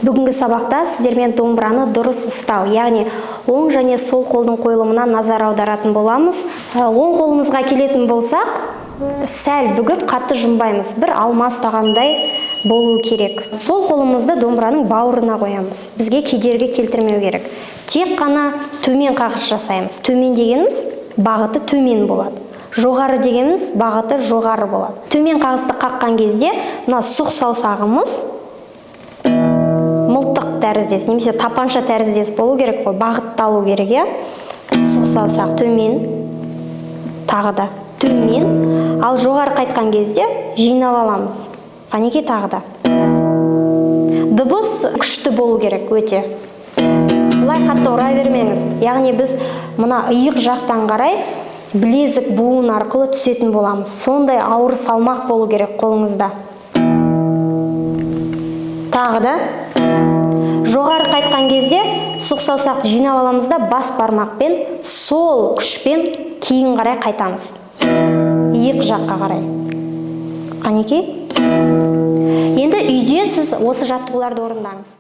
Бүгінгі сабақта сіздермен домбыраны дұрыс ұстау, яғни оң және сол қолдың қойылымына назар аударатын боламыз. Оң қолымызға келетін болсақ, сәл бүгіп қатты жұмбаймыз. Бір алма ұстағандай болуы керек. Сол қолымызды домбыраның бауырына қоямыз. Бізге кедергі келтірмеу керек. Тек қана төмен қағыс жасаймыз. Төмен дегеніміз бағыты төмен болады. Жоғары дегеніміз бағыты жоғары болады. Төмен қағысты қаққан кезде, мына сұқ саусағымыз мылтық тәріздес, немесе тапанша тәріздес болу керек қой, бағытталу керек, иә? Сұқ саусақ төмен, тағы да төмен, ал жоғары қайтқан кезде жинап аламыз. Қанекей тағы да. Дыбыс күшті болу керек өте. Бұлай қатты ұра бермеңіз. Яғни біз мына иық жақтан қарай білезік буын арқылы түсетін боламыз. Сондай ауыр салмақ болу керек қолыңызда. Тағы да. Жоғары қайтқан кезде сұқ саусақты жинап аламыз да бас бармақпен сол күшпен кейін қарай қайтамыз. Иық жаққа қарай. Қанекей? Енді үйде сіз осы жаттығуларды орындаңыз.